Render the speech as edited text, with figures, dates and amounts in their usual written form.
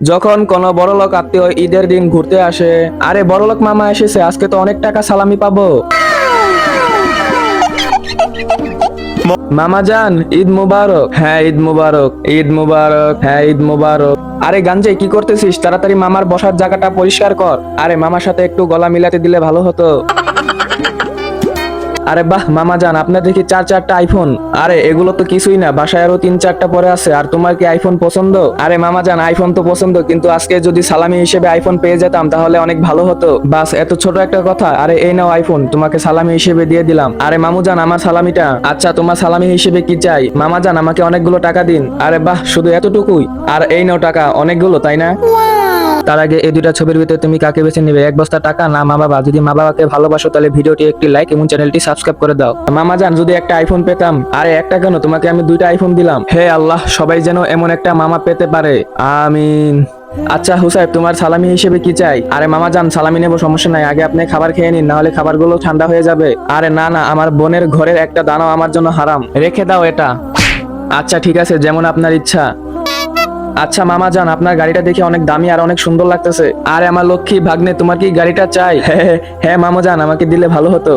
যখন কোনো বড়লোক আত্মীয় ঈদের দিন ঘুরতে আসে, আরে বড়লোক মামা এসেছে, আজকে তো অনেক টাকা সালামি পাবো। মামা যান, ঈদ মুবারক। হ্যাঁ ঈদ মুবারক, ঈদ মুবারক, হ্যাঁ ঈদ মুবারক। আরে গাঞ্জে কি করতেছিস? তাড়াতাড়ি মামার বসার জায়গাটা পরিষ্কার কর। আরে মামার সাথে একটু গলা মিলাতে দিলে ভালো হতো। আরে বাহ মামা যান, আপনার দেখি চার চারটা আইফোন। আরে এগুলো তো কিছুই না, বাসায় আরো তিন চারটা পরে আছে। আর তোমার কি আইফোন পছন্দ? আরে মামা যান, আইফোন তো পছন্দ, কিন্তু আজকে যদি সালামি হিসেবে আইফোন পেয়ে যেতাম তাহলে অনেক ভালো হতো। বাস এত ছোট একটা কথা। আরে এই নাও আইফোন, তোমাকে সালামি হিসেবে দিয়ে দিলাম। আরে মামু যান, আমার সালামিটা। আচ্ছা তোমার সালামি হিসেবে কি চাই? মামা যান, আমাকে অনেকগুলো টাকা দিন। আরে বাহ, শুধু এতটুকুই? আর এই নাও টাকা, অনেকগুলো তাই না? তার আগে এই দুইটা ছবির ভিতরে তুমি কাকে বেছে নিবে? এক বস্তা টাকা না মা বাবা? যদি মা বাবাকে ভালোবাসো তাহলে ভিডিওটি একটি লাইক এবং চ্যানেলটি সাবস্ক্রাইব করে দাও। মামা জান, যদি একটা আইফোন পেতাম। আরে একটা কেন, তোমাকে আমি দুইটা আইফোন দিলাম। হে আল্লাহ, সবাই যেন এমন একটা মামা পেতে পারে, আমিন। আচ্ছা হুসাইব, তোমার সালামি হিসেবে কি চাই? আরে মামা জান, সালামি নেবো, সমস্যা নাই, আগে আপনি খাবার খেয়ে নিন, না হলে খাবারগুলো ঠান্ডা হয়ে যাবে। আরে না না, আমার বোনের ঘরের একটা দানাও আমার জন্য হারাম, রেখে দাও এটা। আচ্ছা ঠিক আছে, যেমন আপনার ইচ্ছা। আচ্ছা মামা যান, আপনার গাড়িটা দেখে অনেক দামি আর অনেক সুন্দর লাগতেছে। আরে আমার লক্ষ্মী ভাগ্নে, তোমার কি গাড়িটা চাই? হ্যাঁ হ্যাঁ মামা যান, আমাকে দিলে ভালো হতো।